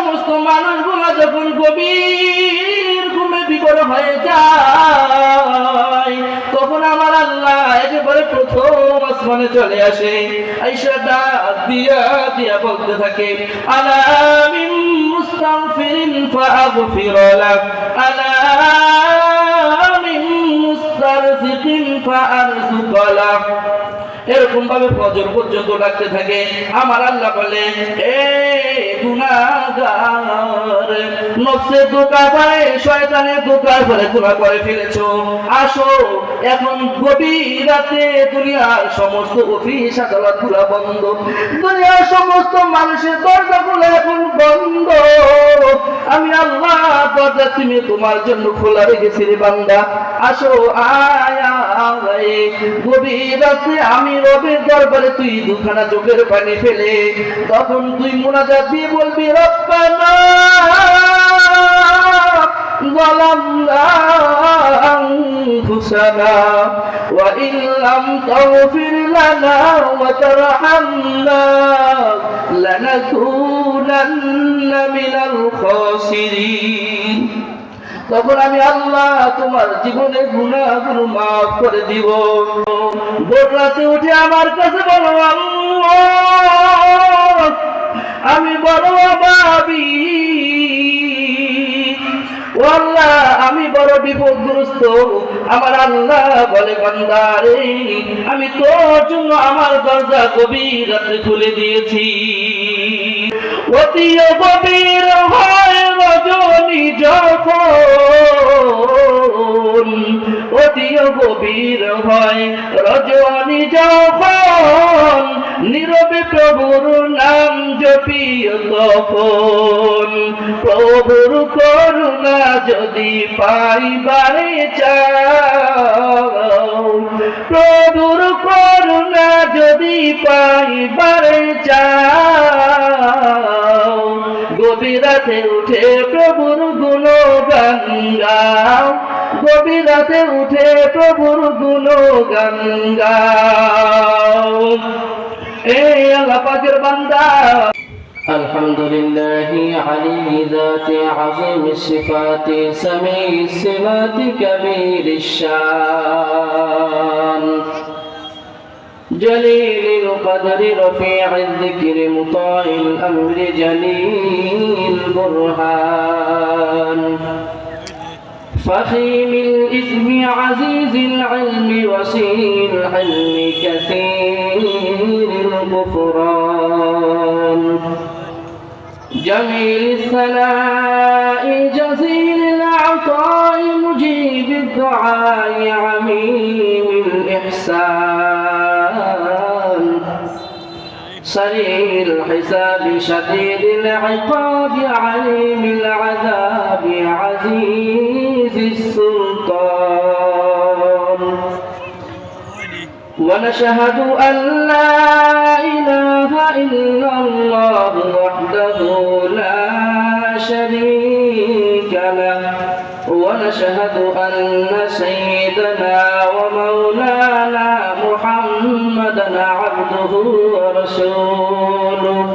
সমস্ত মানুষগুলো যখন গভীর ঘুমে বিভোর হয়ে যায়, তখন আমার আল্লাহ একেবারে প্রথম আসমানে চলে আসে, আইসা ডাক দিয়া দিয়া বলতে থাকে, আলা মিন মুস্তাগফিরিন ফাআগফির লাক, আলা মিন মুস্তারজিকিন ফাআরযুক লাক। এরকম ভাবে ফজর পর্যন্ত ডাকতে থাকে। আমার আল্লাহ বলে, এ গুনাহগার, নফসে ধোঁকা করে, শয়তানের ধোঁকার পরে গুনাহ করে ফেলেছো, আসো এখন গভীর রাতে দুনিয়ার সমস্ত অফিস আদালতগুলো বন্ধ, দুনিয়ার সমস্ত মানুষের দরজাগুলো এখন বন্ধ, আমি আল্লাহ দরজা তুমি তোমার জন্য খোলা রেখেছি রে বান্দা, আসো আয়া গভীর রাতে আমি রবের দরবারে তুই দুখানা চোখের পানি ফেলে তখন তুই মুনাজাত দিয়ে বলবি, রব্বানা যালামনা আনফুসানা ওয়া ইন লাম তাগফির লানা ওয়া তারহামনা লানাকুনান্না মিনাল খাসিরিন। তখন আমি আল্লাহ তোমার জীবনের গুনাহগুলো মাফ করে দিব। ভোর রাতে উঠে আমার কাছে বলো, আল্লাহ আমি বড় অভাবী, ও আল্লাহ আমি বড় বিপদগ্রস্ত। আমার আল্লাহ বলে, বান্দা রে আমি তোর জন্য আমার দরজা গভীর রাতে খুলে দিয়েছি। অতি গভীর হয় রজনী যখন, অতি গভীর হয় রজনী যখন, নীরবে প্রভুর নাম জপিও তখন, প্রভুর করুণা যদি পাইবারে চাও, প্রভুর করুণা যদি পাইবারে চাও, গভীর রাতে উঠে প্রভুর গুণগান গাও, গভীর রাতে উঠে প্রভুর গুণগান গাও। এই আল্লাহ পাকের বান্দা। আলহামদুলিল্লাহি আলী যাতি আযীমিস সিফাতি সামিইস সিমাতি কাবীরিশ শান জলিলিল কদরি রফিইল যিকরি মুতাইল আমরি জলিল বুরহান فخيم الإثم عزيز العلم وسيل الحلم كثير الغفران جميل الثناء جزيل العطاء مجيب الدعاء عميم الإحسان سريع الحساب شديد العقاب عليم العذاب عزيز السلطان ونشهد أن لا إله إلا الله وحده لا شريك له ونشهد أن سيدنا ومولانا محمدا عبده ورسوله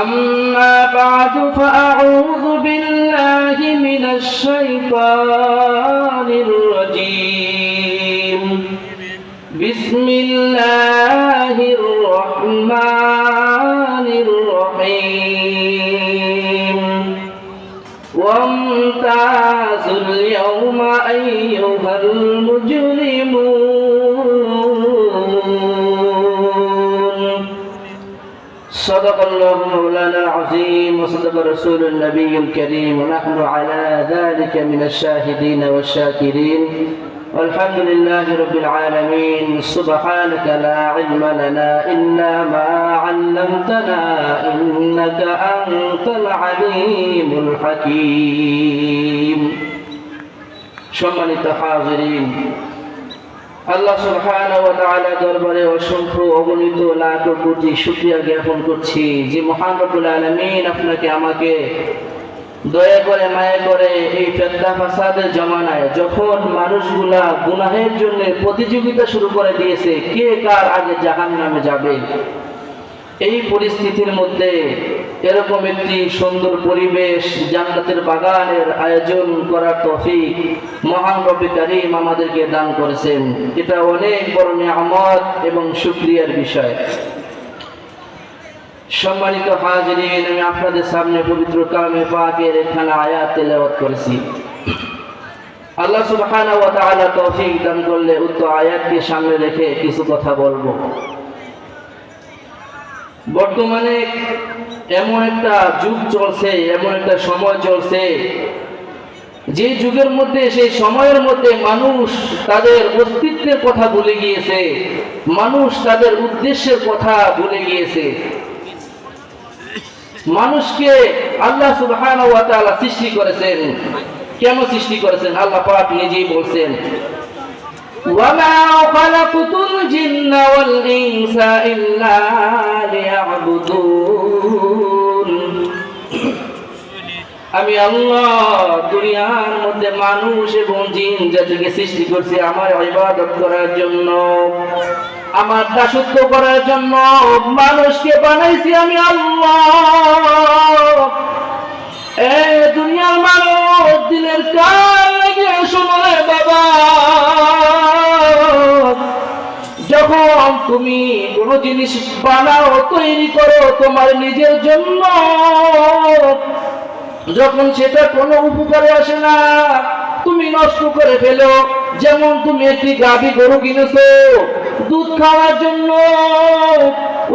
أما بعد فأعوذ بالله من الشيطان الرجيم بسم الله الرحمن الرحيم وامتازوا اليوم أيها المجرمون صدق الله مولانا العظيم وصدق رسول النبي الكريم ونحن على ذلك من الشاهدين والشاكرين والحمد لله رب العالمين سبحانك لا علم لنا إلا ما علمتنا إنك أنت العليم الحكيم সম্মানিত হাজিরিন, আল্লাহ সুবহানাহু ওয়া তাআলা দরবারে অসংখ্য অগণিত লাখ কোটি শুকরিয়া জ্ঞাপন করছি যে মহান রব্বুল আলামিন আপনাকে আমাকে দয়া করে মায়া করে এই ফিতনা ফাসাদের জামানায় যখন মানুষগুলা গুনাহের জন্য প্রতিযোগিতা শুরু করে দিয়েছে কে কার আগে জাহান্নামে যাবে, এই পরিস্থিতির মধ্যে এরকম একটি সুন্দর পরিবেশ জান্নাতের বাগানের আয়োজন করার তৌফিক মহান রব্বে কারীম আমাদেরকে দান করেছেন। এটা অনেক বড় নিয়ামত এবং শুকরিয়ার বিষয়। সম্মানিত হাজিরিন, আমি আপনাদের সামনে পবিত্র কালামে পাকের এখানে আয়াত তেলাওয়াত করেছি। আল্লাহ সুবহানাহু ওয়া তাআলা তৌফিক দান করলে উক্ত আয়াতকে সামনে রেখে কিছু কথা বলবো। বর্তমানে এমন একটা যুগ চলছে, এমন একটা সময় চলছে, যে যুগের মধ্যে, সেই সময়ের মধ্যে মানুষ তাদের অস্তিত্বের কথা ভুলে গিয়েছে, মানুষ তাদের উদ্দেশ্যের কথা ভুলে গিয়েছে। মানুষকে আল্লাহ সুবহানাহু ওয়া তাআলা সৃষ্টি করেছেন। কেন সৃষ্টি করেছেন? আল্লাহ পাক নিজেই বলছেন, ওয়ামা খালাকতুল জিন্না ওয়াল ইনসা ইল্লা লিয়াবুদুন। আমি আল্লাহ দুনিয়ার মধ্যে মানুষ এবং জিন জাতিকে সৃষ্টি করছি আমার ইবাদত করার জন্য, আমার দাসত্ব করার জন্য। মানুষকে বানাইছি আমি আল্লাহ। এই দুনিয়ার মানুষ দিলের কান লাগিয়ে শোনো রে বাবা, যখন তুমি কোনো জিনিস বানাও, তৈরি করো তোমার নিজের জন্য, যখন সেটা কোনো উপকারে আসে না, তুমি নষ্ট করে ফেলো। যেমন তুমি একটি গাভী গরু কিনেছো দুধ খাওয়ার জন্য,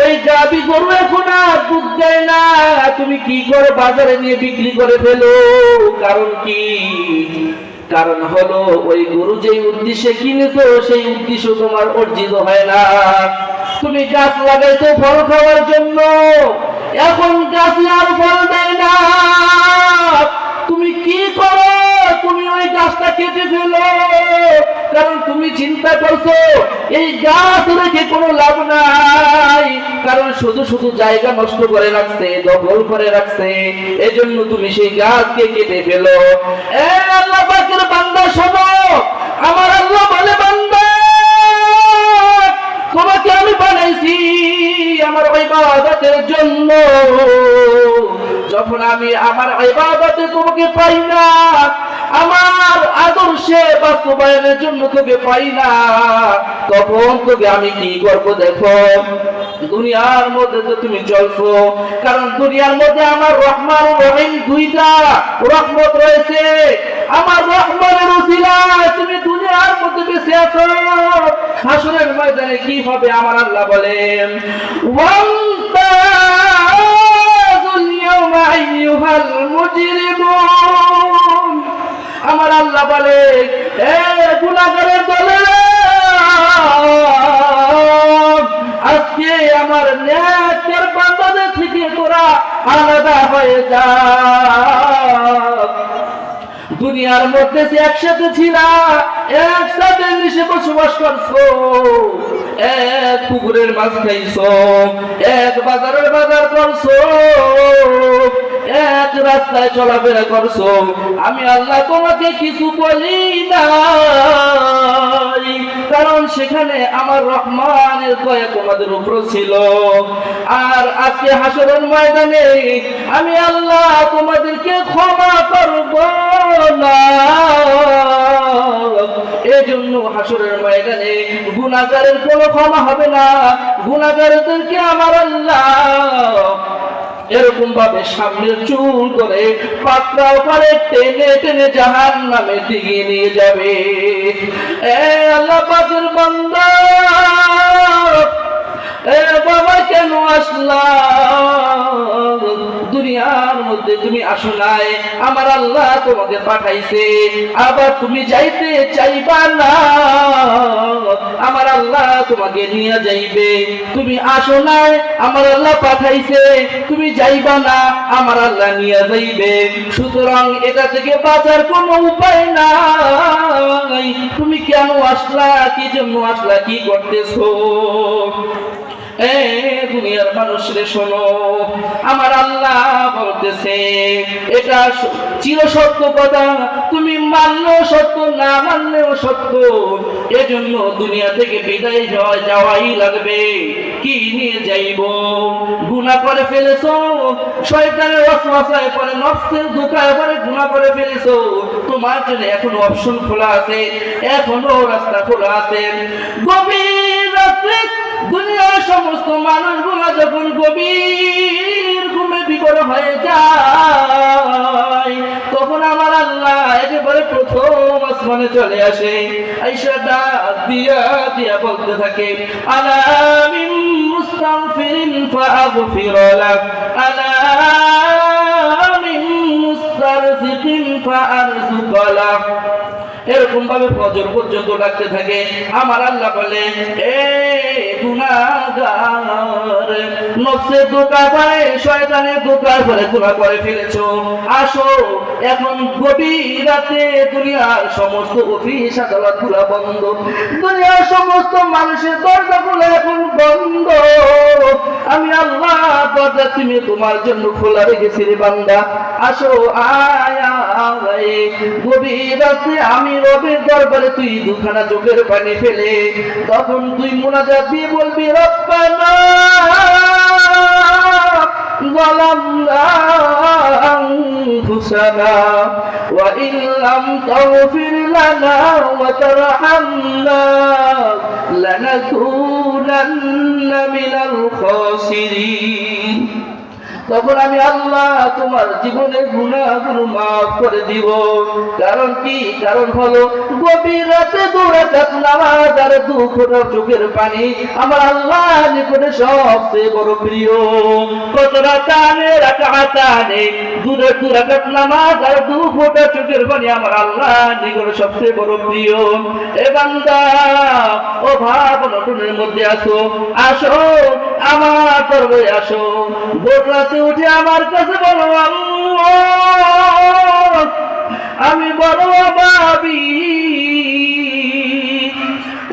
ওই গাভী গরু এখন আর দুধ দেয় না, তুমি কি করে বাজারে নিয়ে বিক্রি করে ফেলো। কারণ কি? কারণ হলো ওই গরু যেই উদ্দেশ্যে কিনেছো সেই উদ্দেশ্য তোমার অর্জিত হয় না। তুমি গাছ লাগাইছো ফল খাওয়ার জন্য, এখন গাছ আর ফল দেয় না, তুমি কি করো? তুমি ওই গাছটা কেটে ফেলো। কারণ তুমি চিন্তা করছো এই গাছ রেখে কোনো লাভ নাই, কারণ শুধু শুধু জায়গা নষ্ট করে রাখছে, দখল করে রাখছে, এজন্য তুমি সেই গাছকে কেটে ফেলো। আল্লাহ পাকের বান্দা শোনো, আমার আল্লাহ বলে, বান্দা তোমাকে আমি বানাইছি আমার ইবাদতের জন্য। যখন আমি আমার ইবাদতে তোমাকে পাই না, আমার আদর্শে বাস্তবায়নের জন্য তোকে পাই না, তখন তোকে আমি কি করবো? দেখো, দুনিয়ার মধ্যে তো তুমি চলছো, কারণ দুনিয়ার মধ্যে আমার রহমান রহিম দুইটা রহমত রয়েছে। আমার রহমানের উসিলায় তুমি দুনিয়ার মধ্যে বেঁচে আছো। হাসরের ময়দানে কি হবে? আমার আল্লাহ বলেন, ওয়ান্তাজুল ইয়াওমা আইয়ুহাল মুজরিমুন। আমার আল্লাহ বলে, এ গুনাহগারের দলে, আজকে আমার নেকের বান্দাদের থেকে তোরা আলাদা হয়ে যা। দুনিয়ার মধ্যে যে একসাথে ছিলা, একসাথে মিশে বসবাস করছো, এক পুকুরের মাছ খাইছো, এক বাজারের বাজার করছো, এক রাস্তায় চলাফেরা করছো, আমি আল্লাহ তোমাকে কিছু বলি নাই, কারণ সেখানে আমার রহমানের দয়া তোমাদের উপর ছিল। আর আজকে হাসরের ময়দানে আমি আল্লাহ তোমাদেরকে ক্ষমা করব না। এজন্য হাসরের ময়দানে গুনাহগারের কোনো ক্ষমা হবে না। গুনাহগারদেরকে আমার আল্লাহ এরকম ভাবে সামনের চুল করে পাকড়াও করে টেনে টেনে জাহান্নামের দিকে নিয়ে যাবে। এ আল্লাহ পাকের বান্দা, এ বাবা কেন আসলা? দুনিয়ার মধ্যে তুমি আসো নাই, আমার আল্লাহ তোমাকে পাঠাইছে, আবার তুমি যাইতে চাইবা না, আমার আল্লাহ তোমাকে নিয়ে যাইবে। তুমি আসো নাই, আমার আল্লাহ পাঠাইছে, তুমি যাইবা না, আমার আল্লাহ নিয়ে যাইবে। সুতরাং এটা থেকে বাঁচার কোনো উপায় নাই। তুমি কেন আসলা? কি জন্য আসলা? কি করতেছো? এ দুনিয়ার মানুষরে শোনো, আমার আল্লাহ বলতেছে, এটা চির সত্য কথা, তুমি মানলেও সত্য, না মানলেও সত্য। এজন্য দুনিয়া থেকে বিদায় যাওয়াই লাগবে। কি নিয়ে যাইব? গুনাহ করে ফেলেছো, শয়তানের ওয়াসওয়াসায় পড়ে, নফসের ধোঁকায় পড়ে গুনাহ করে ফেলেছো, তোমার জন্য এখনো অপশন খোলা আছে, এখনো রাস্তা খোলা আছে। গভীর রাত্রে দুনিয়ার সমস্ত মানুষগুলো যখন গভীর ঘুমে বিভোর হয়ে যায়, তখন আমার আল্লাহ একেবারে প্রথম আসমানে চলে আসে, আইসা ডাক দিয়া দিয়া বলতে থাকে, আলা মিন মুস্তাগফিরিন ফাআগফির লাক, আলা মিন মুস্তারজিকিন ফাআরযুক লাক। এরকম ভাবে ফজর পর্যন্ত ডাকতে থাকে। আমার আল্লাহ বলে, এ গুনাহগার, নফসে ধোঁকা পড়ে, শয়তানের ধোঁকায় পড়ে গুনাহ করে ফেলেছো, আসো এখন গভীর রাতে দুনিয়ার সমস্ত অফিস আদালতগুলো বন্ধ, দুনিয়ার সমস্ত মানুষের দরজাগুলো এখন বন্ধ, আমি আল্লাহ দরজা তুমি তোমার জন্য খোলা রেখেছি রে বান্দা, আসো আয়া গভীর রাতে আমি রবের দরবারে তুই দুখানা চোখের পানি ফেলে তখন তুই মুনাজাত দিয়ে বলবি, রব্বানা যালামনা আনফুসানা ওয়া ইন লাম তাগফির লানা ওয়া তারহামনা লানাকুনান্না মিনাল খাসিরিন। তখন আমি আল্লাহ তোমার জীবনের গুনাহগুলো মাফ করে দিব। কারণ কি? কারণ হলো গভীর রাতে 2 রাকাত নামাজ আর 2 ফোঁটা চোখের পানি আমার আল্লাহ নিকটে সবচেয়ে বড় প্রিয়। কত রাকাতানে 2 রাকাত নামাজ আর 2 ফোঁটা চোখের পানি আমার আল্লাহ নিকটে সবচেয়ে বড় প্রিয়। এ বান্দা, ও ভাব নতুনের মধ্যে আসো, আসো আমার দরবারে আসো, ভোর রাতে উঠে আমার কাছে বলো, আল্লাহ আমি বড় অভাবী,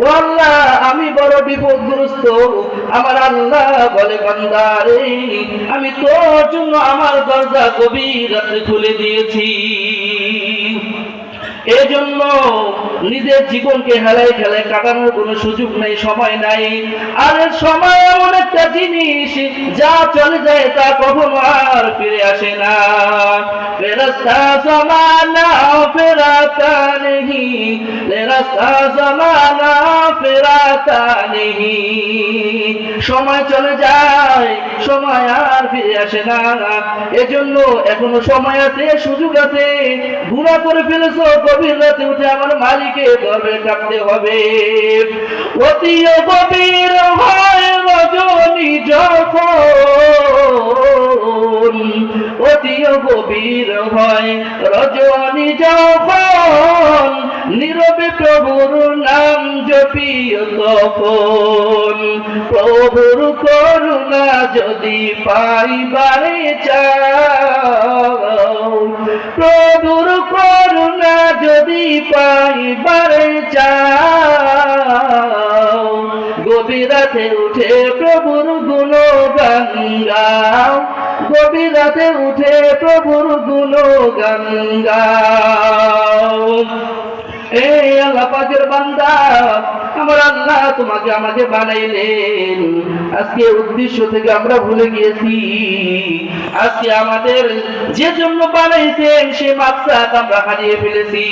ও আল্লাহ আমি বড় বিপদগ্রস্ত। আমার আল্লাহ বলে, বান্দা রে, আমি তোর জন্য আমার দরজা গভীর রাতে খুলে দিয়েছি। এজন্য নিজের জীবনকে হেলায় খেলায় কাটানোর কোনো সুযোগ নাই, সময় নাই। আর সময় এমন একটা জিনিস যা চলে যায় তা কখনো আর ফিরে আসে না। ফেরেশতা জমানা ফেরাতা নেহি, ফেরেশতা জমানা ফেরাতা নেহি। সময় চলে যায়, সময় আর ফিরে আসে না। এজন্য এখনো সময় আছে, সুযোগ আছে। গুনাহ করে ফেলেছো, গভীর রাতে উঠে আমার মালিকের দরবারে কাঁদতে হবে। অতি গভীর হয় রজনী যখন, অতি গভীর হয় রজনী যখন, নীরবে প্রভুর নাম জপিও তখন। প্রভুর করুণা যদি পাইবারে চাও, প্রভুর করুণা যদি পাইবারে চাও, গভীর রাতে উঠে প্রভুর গুণগান গাও, গভীর রাতে উঠে প্রভুর গুণগান গাও। এই আল্লাহ পাকের বান্দা, আমার আল্লাহ তোমাকে আমাকে বানাইলেন, আজকে উদ্দেশ্য থেকে আমরা ভুলে গিয়েছি। আজকে আমাদের যে জন্য বানাইছেন সে মাকসাদ আমরা হারিয়ে ফেলেছি।